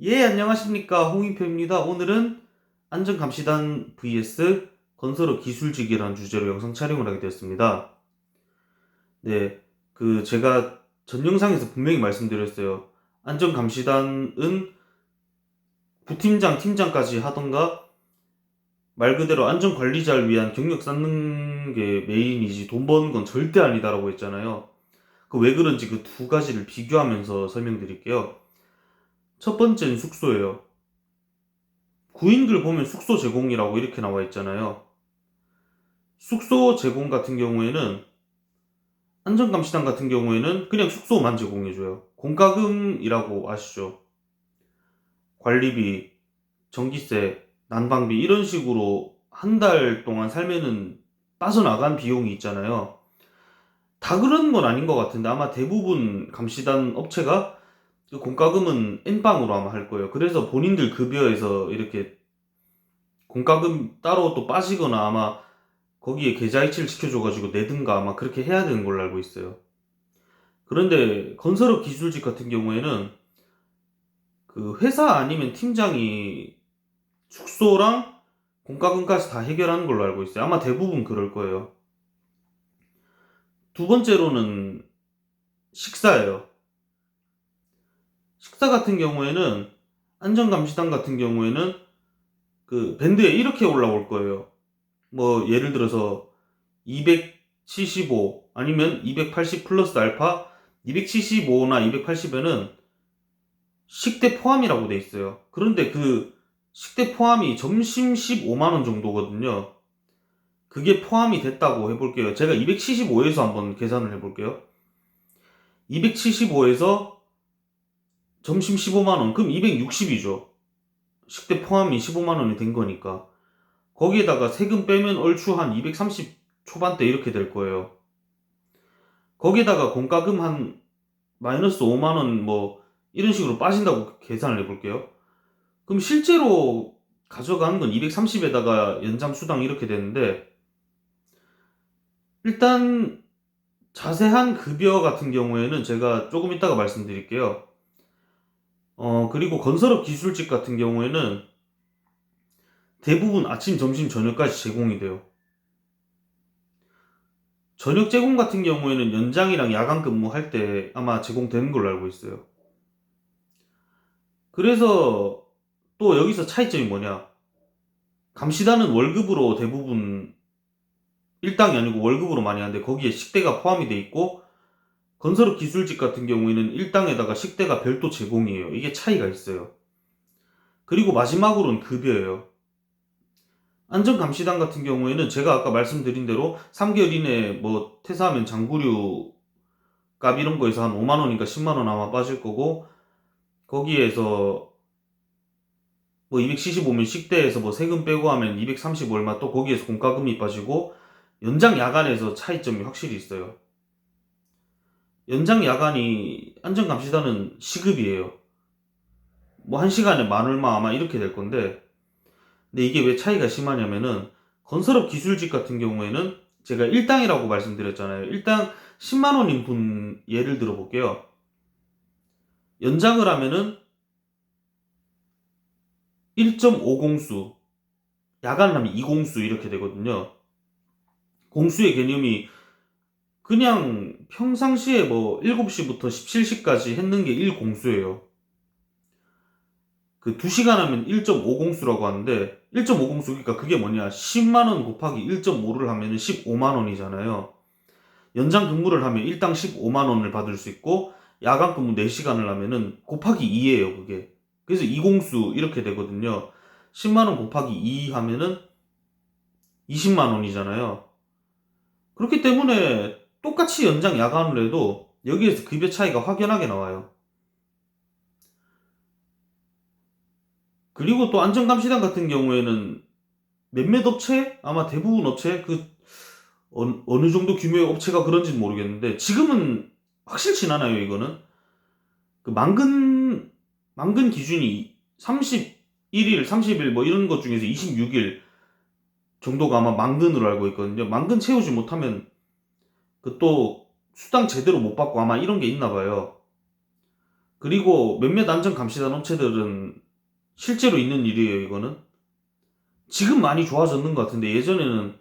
예, 안녕하십니까. 홍인표입니다. 오늘은 안전감시단 vs 건설업 기술직이라는 주제로 영상 촬영을 하게 되었습니다. 네, 제가 전 영상에서 분명히 말씀드렸어요. 안전감시단은 부팀장, 팀장까지 하던가 말 그대로 안전관리자를 위한 경력 쌓는 게 메인이지 돈 버는 건 절대 아니다라고 했잖아요. 그 왜 그런지 그 두 가지를 비교하면서 설명드릴게요. 첫 번째는 숙소예요. 구인글 보면 숙소 제공이라고 이렇게 나와 있잖아요. 숙소 제공 같은 경우에는 안전감시단 같은 경우에는 그냥 숙소만 제공해줘요. 공과금이라고 아시죠? 관리비, 전기세, 난방비 이런 식으로 한 달 동안 살면은 빠져나간 비용이 있잖아요. 다 그런 건 아닌 것 같은데 아마 대부분 감시단 업체가 그 공과금은 N방으로 아마 할 거예요. 그래서 본인들 급여에서 이렇게 공과금 따로 또 빠지거나 아마 거기에 계좌이체를 시켜줘가지고 내든가 아마 그렇게 해야 되는 걸로 알고 있어요. 그런데 건설업 기술직 같은 경우에는 그 회사 아니면 팀장이 숙소랑 공과금까지 다 해결하는 걸로 알고 있어요. 아마 대부분 그럴 거예요. 두 번째로는 식사예요. 식사 같은 경우에는 안전감시단 같은 경우에는 그 밴드에 이렇게 올라올 거예요. 뭐 예를 들어서 275 아니면 280 플러스 알파 275나 280에는 식대 포함이라고 돼 있어요. 그런데 그 식대 포함이 점심 15만원 정도거든요. 그게 포함이 됐다고 해볼게요. 제가 275에서 한번 계산을 해볼게요. 275에서 점심 15만원, 그럼 260이죠. 식대 포함이 15만원이 된 거니까. 거기에다가 세금 빼면 얼추 한 230 초반대 이렇게 될 거예요. 거기에다가 공과금 한 마이너스 5만원 뭐 이런 식으로 빠진다고 계산을 해볼게요. 그럼 실제로 가져가는 건 230에다가 연장 수당 이렇게 되는데 일단 자세한 급여 같은 경우에는 제가 조금 이따가 말씀드릴게요. 그리고 건설업 기술직 같은 경우에는 대부분 아침, 점심, 저녁까지 제공이 돼요. 저녁 제공 같은 경우에는 연장이랑 야간 근무할 때 아마 제공되는 걸로 알고 있어요. 그래서 또 여기서 차이점이 뭐냐? 감시단은 월급으로 대부분 일당이 아니고 월급으로 많이 하는데 거기에 식대가 포함이 돼 있고 건설업 기술직 같은 경우에는 일당에다가 식대가 별도 제공이에요. 이게 차이가 있어요. 그리고 마지막으로는 급여예요. 안전감시단 같은 경우에는 제가 아까 말씀드린 대로 3개월 이내에 뭐 퇴사하면 장부류 값 이런 거에서 한 5만원인가 10만원 아마 빠질 거고 거기에서 뭐 275면 식대에서 뭐 세금 빼고 하면 230 얼마 또 거기에서 공과금이 빠지고 연장 야간에서 차이점이 확실히 있어요. 연장 야간이 안전감시단은 시급이에요. 뭐 한 시간에 만 얼마 아마 이렇게 될 건데 근데 이게 왜 차이가 심하냐면은 건설업 기술직 같은 경우에는 제가 일당이라고 말씀드렸잖아요. 일당 10만원인 분 예를 들어 볼게요. 연장을 하면은 1.5공수, 야간을 하면 2공수 이렇게 되거든요. 공수의 개념이 그냥 평상시에 뭐 7시부터 17시까지 했는 게 1공수예요. 그 2시간 하면 1.5공수라고 하는데 1.5공수 그러니까 그게 뭐냐 10만원 곱하기 1.5를 하면 15만원이잖아요. 연장 근무를 하면 일당 15만원을 받을 수 있고 야간 근무 4시간을 하면은 곱하기 2예요 그게. 그래서 2공수 이렇게 되거든요. 10만원 곱하기 2 하면은 20만원이잖아요. 그렇기 때문에 똑같이 연장 야간을 해도 여기에서 급여 차이가 확연하게 나와요. 그리고 또 안전감시단 같은 경우에는 몇몇 업체? 아마 대부분 업체? 어느 정도 규모의 업체가 그런지는 모르겠는데 지금은 확실치 않아요 이거는. 그 만근 기준이 31일, 30일 뭐 이런 것 중에서 26일 정도가 아마 만근으로 알고 있거든요. 만근 채우지 못하면 그 또 수당 제대로 못 받고 아마 이런 게 있나 봐요. 그리고 몇몇 안전감시단 업체들은 실제로 있는 일이에요, 이거는. 지금 많이 좋아졌는 것 같은데 예전에는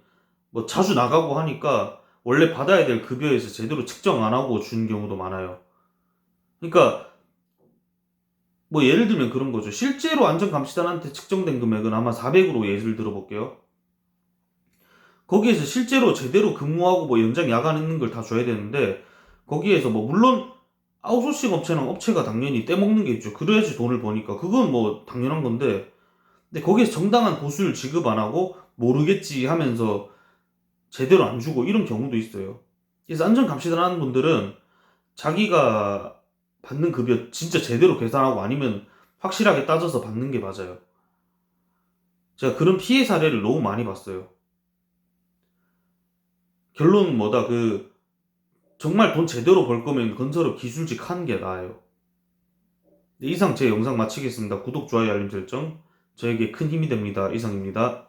뭐 자주 나가고 하니까 원래 받아야 될 급여에서 제대로 측정 안 하고 준 경우도 많아요. 그러니까 뭐 예를 들면 그런 거죠. 실제로 안전감시단한테 측정된 금액은 아마 400으로 예를 들어볼게요. 거기에서 실제로 제대로 근무하고 뭐 연장 야간 있는 걸 다 줘야 되는데 거기에서 뭐 물론 아웃소싱 업체랑 업체가 당연히 떼먹는 게 있죠. 그래야지 돈을 버니까 그건 뭐 당연한 건데 근데 거기에서 정당한 보수를 지급 안 하고 모르겠지 하면서 제대로 안 주고 이런 경우도 있어요. 그래서 안전감시단 하는 분들은 자기가 받는 급여 진짜 제대로 계산하고 아니면 확실하게 따져서 받는 게 맞아요. 제가 그런 피해 사례를 너무 많이 봤어요. 결론은 뭐다? 정말 돈 제대로 벌 거면 건설업 기술직 하는 게 나아요. 네, 이상 제 영상 마치겠습니다. 구독, 좋아요, 알림 설정 저에게 큰 힘이 됩니다. 이상입니다.